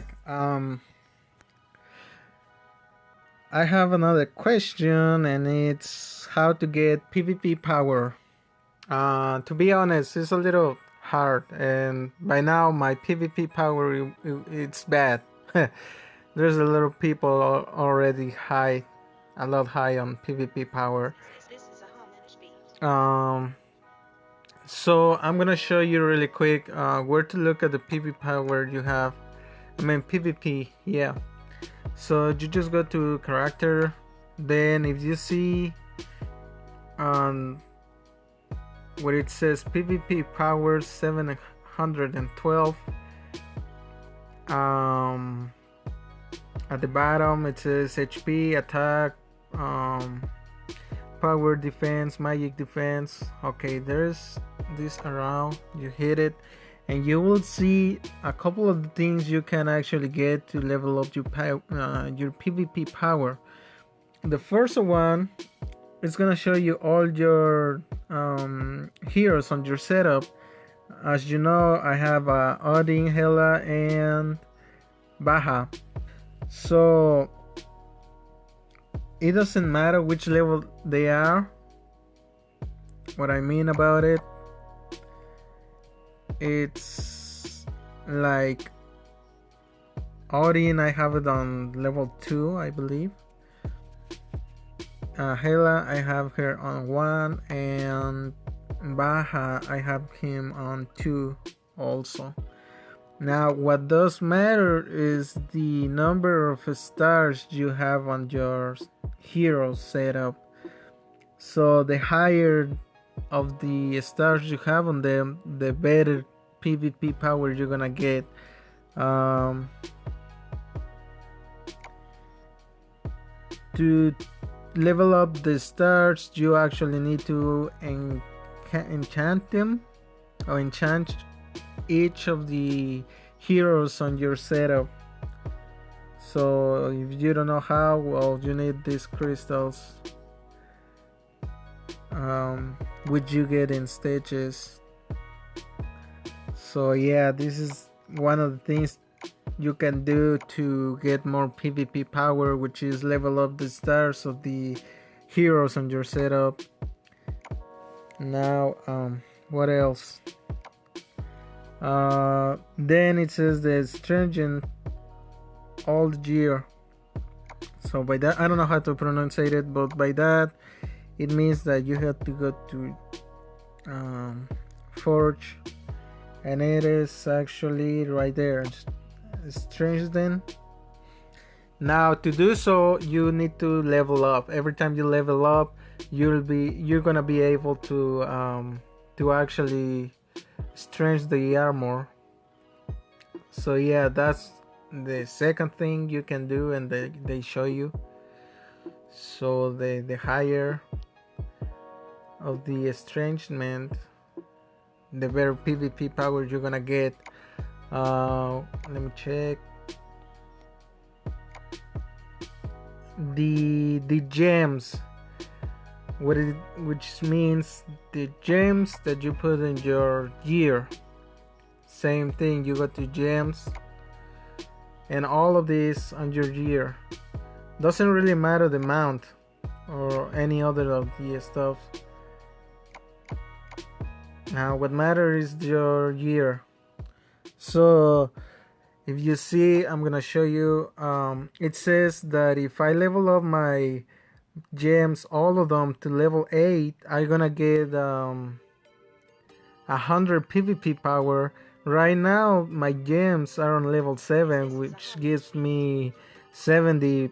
back. I have another question, and it's how to get PvP power. To be honest, it's a little hard, and by now my PvP power it's bad. There's a lot of people already high, a lot high on PvP power. This is a Homage beat. So I'm gonna show you really quick where to look at the PvP power you have. I mean PvP, yeah. So you just go to character, then if you see where it says PvP power 712, at the bottom it says HP, attack, power, defense, magic defense. Okay, there's this around, you hit it and you will see a couple of the things you can actually get to level up your PvP power. The first one is gonna show you all your heroes on your setup. As you know, I have Odin, Hela, and Baja. So it doesn't matter which level they are. What I mean about it, it's like Odin, I have it on level 2, I believe. Hela, I have her on 1, and Baja, I have him on 2 also. Now, what does matter is the number of stars you have on your hero setup. So the higher of the stars you have on them, the better PvP power you're gonna get. To level up the stars, you actually need to enchant them, or enchant each of the heroes on your setup. So if you don't know how, well, you need these crystals, which you get in stages. So yeah, this is one of the things you can do to get more PvP power, which is level up the stars of the heroes on your setup. Now, what else? Then it says the stringent all year. So by that, I don't know how to pronounce it, but by that it means that you have to go to Forge, and it is actually right there. Stringent. Now to do so, you need to level up. Every time you level up, you're gonna be able to actually strengthen the armor. So yeah, that's the second thing you can do, and they show you. So the higher of the estrangement, the better PvP power you're gonna get. Let me check. The gems, which means the gems that you put in your gear. Same thing, you go to gems, and all of this on your gear. Doesn't really matter the mount or any other of the stuff. Now what matters is your gear. So if you see, I'm gonna show you, it says that if I level up my gems, all of them, to level 8, I'm gonna get 100 PvP power. Right now my gems are on level 7, which gives me 70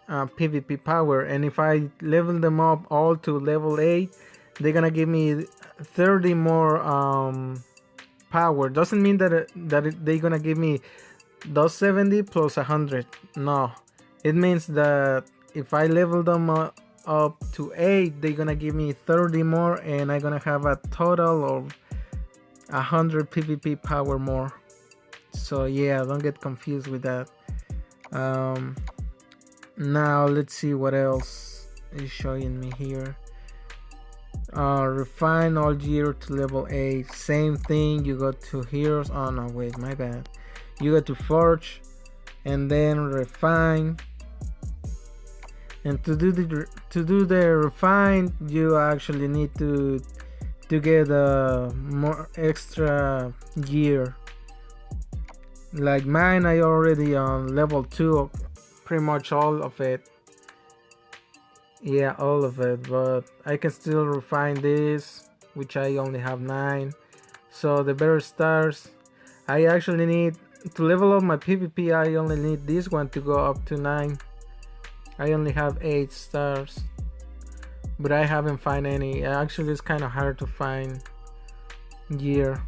PvP power, and if I level them up all to level 8, they're gonna give me 30 more power. Doesn't mean that they're gonna give me those 70 plus 100. No, it means that if I level them up to 8, they're gonna give me 30 more, and I'm gonna have a total of 100 PvP power more. So yeah, don't get confused with that. Now let's see what else is showing me here. Refine all gear to level 8. Same thing, you go to heroes. Oh no, wait, my bad. You go to Forge, and then refine. And to do the refine, you actually need to get a more extra gear. Like mine, I already on level 2, pretty much all of it. Yeah, all of it, but I can still refine this, which I only have 9. So the better stars, I actually need to level up my PvP. I only need this one to go up to 9. I only have 8 stars, but I haven't found any. Actually, it's kind of hard to find gear.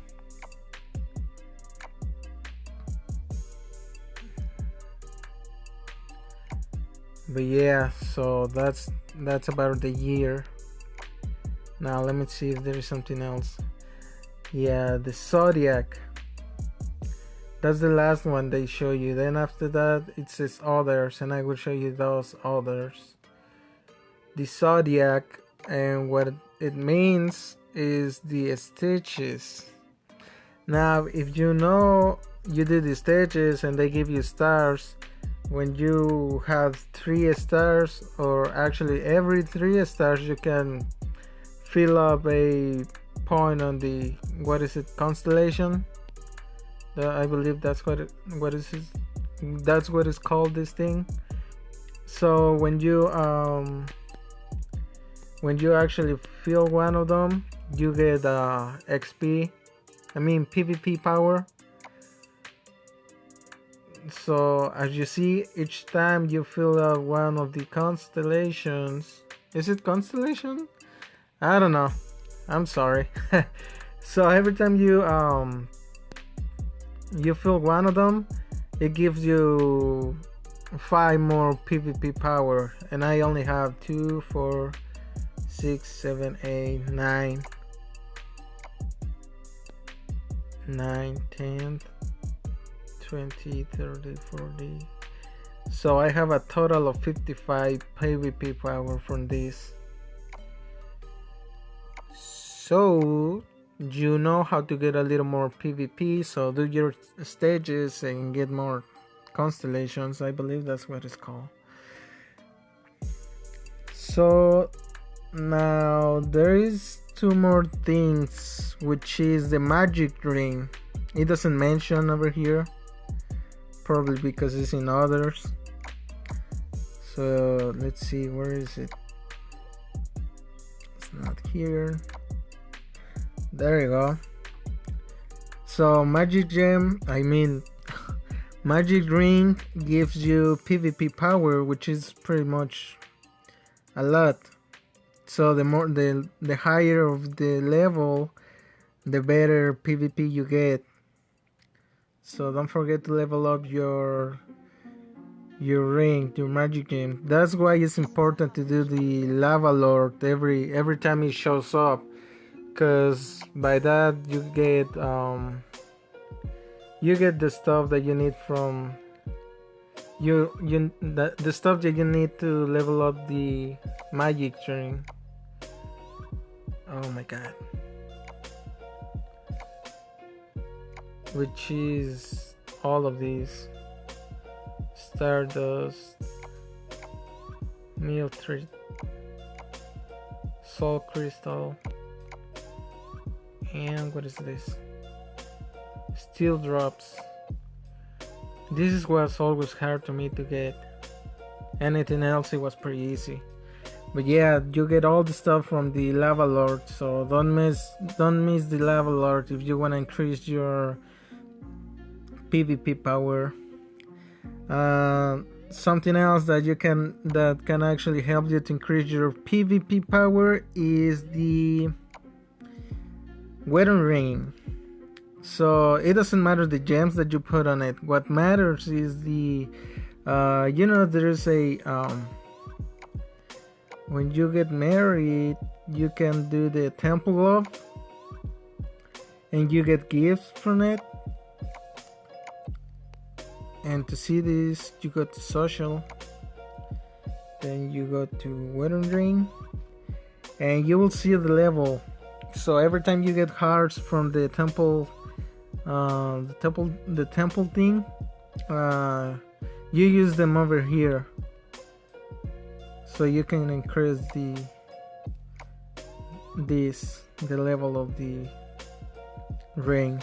But yeah, so that's about the year. Now let me see if there is something else. Yeah, the Zodiac. That's the last one they show you. Then after that it says others, and I will show you those others. The Zodiac, and what it means is the stages. Now if you know, you do the stages and they give you stars. When you have 3 stars, or actually every 3 stars, you can fill up a point on the, what is it, constellation. I believe that's that's what is called, this thing. So when you actually fill one of them, you get XP, I mean PvP power. So as you see, each time you fill out one of the constellations, is it constellation? I don't know, I'm sorry. So every time you fill one of them, it gives you 5 more PvP power, and I only have 2, 4, 6, 7, 8, 9, 10, 20, 30, 40. So I have a total of 55 PvP power from this. So you know how to get a little more PvP, so do your stages and get more constellations. I believe that's what it's called. So now there is 2 more things, which is the magic ring. It doesn't mention over here, probably because it's in others. So let's see, where is it? It's not here. There you go. So magic gem, magic ring gives you PvP power, which is pretty much a lot. So the higher of the level, the better PvP you get. So don't forget to level up your ring, your magic gem. That's why it's important to do the lava lord every time it shows up, because by that you get the stuff that you need from the stuff that you need to level up the magic ring. Oh my god. Which is all of these: Stardust, Meal Treat, Soul Crystal, and what is this? Steel Drops. This is what's always hard to me to get. Anything else, it was pretty easy. But yeah, you get all the stuff from the Lava Lord, so don't miss the Lava Lord if you want to increase your PvP power. Something else that can actually help you to increase your PvP power is the Wedding Ring. So it doesn't matter the gems that you put on it. What matters is the there's a when you get married, you can do the Temple Love, and you get gifts from it. And to see this, you go to social, then you go to Wedding Ring, and you will see the level. So every time you get hearts from the temple thing, you use them over here, so you can increase the level of the ring.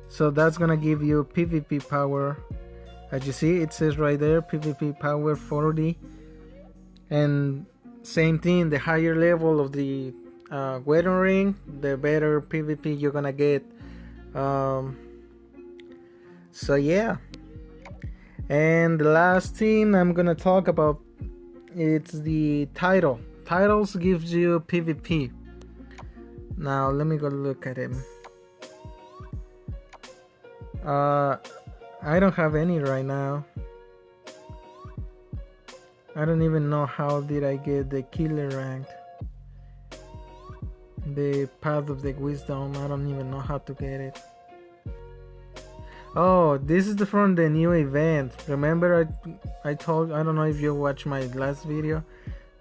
So that's gonna give you PvP power. As you see, it says right there, PvP power 40. And same thing, the higher level of the wedding ring, the better PvP you're gonna get. So yeah. And the last thing I'm gonna talk about, it's the title. Titles gives you PvP. Now let me go look at him. I don't have any right now. I don't even know how did I get the killer rank. The path of the wisdom, I don't even know how to get it. Oh, this is from the new event. Remember I told, I don't know if you watched my last video,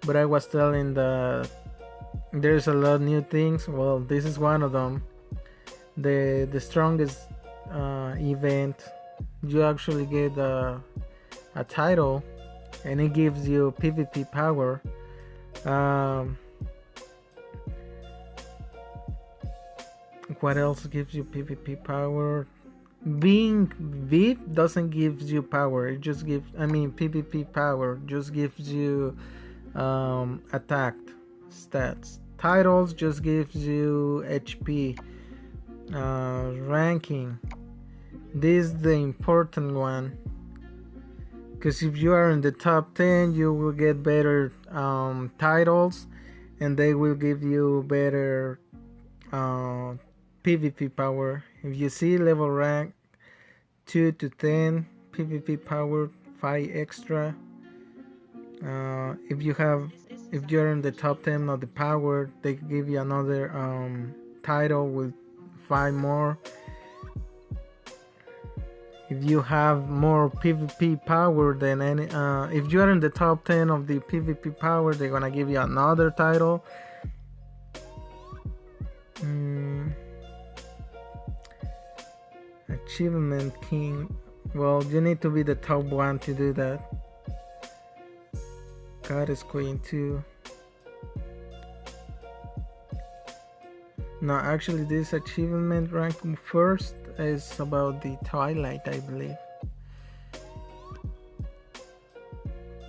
but I was telling there's a lot of new things. Well, this is one of them. The strongest event, you actually get a title, and it gives you PvP power. What else gives you PvP power? Being VIP doesn't give you power. It just gives, PvP power just gives you attack stats. Titles just gives you HP. Ranking, this is the important one, because if you are in the top 10, you will get better titles, and they will give you better PvP power. If you see level rank 2 to 10, PvP power 5 extra. If you're in the top 10 of the power, they give you another title with 5 more. If you have more PvP power than any, if you are in the top 10 of the PvP power, they're gonna give you another title. Achievement King. Well, you need to be the top 1 to do that. Goddess Queen 2. No, actually this achievement rank first is about the Twilight, I believe.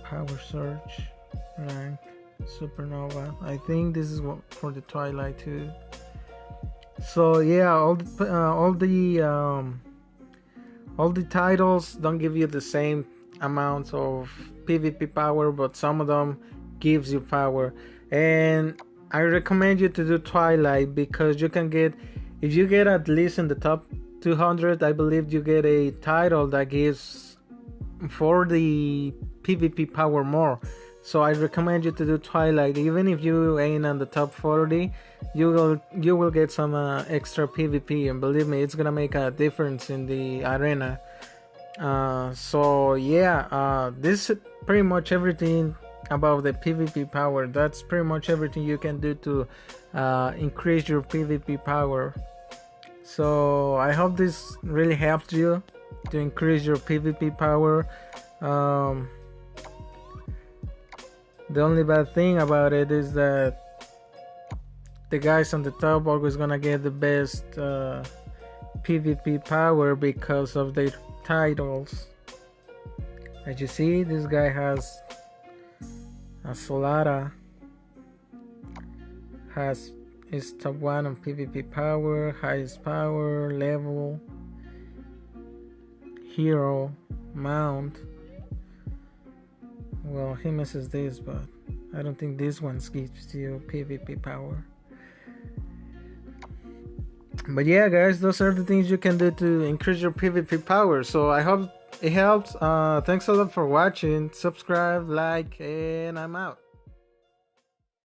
Power Surge rank Supernova. I think this is for the Twilight too. So yeah, all the titles don't give you the same amounts of PvP power, but some of them gives you power. And I recommend you to do Twilight, because you can get, if you get at least in the top 200, I believe you get a title that gives for the PvP power more. So I recommend you to do Twilight. Even if you ain't on the top 40, you will get some extra PvP, and believe me, it's gonna make a difference in the arena. So yeah, this is pretty much everything about the PvP power. That's pretty much everything you can do to increase your PvP power. So I hope this really helps you to increase your PvP power. The only bad thing about it is that the guys on the top always gonna get the best PvP power because of their titles. As you see, this guy has a Solara, is top 1 on PvP power, highest power, level, hero, mount. Well, he misses this, but I don't think this one gives you PvP power. But yeah, guys, those are the things you can do to increase your PvP power. So I hope it helps. Thanks a lot for watching. Subscribe, like, and I'm out.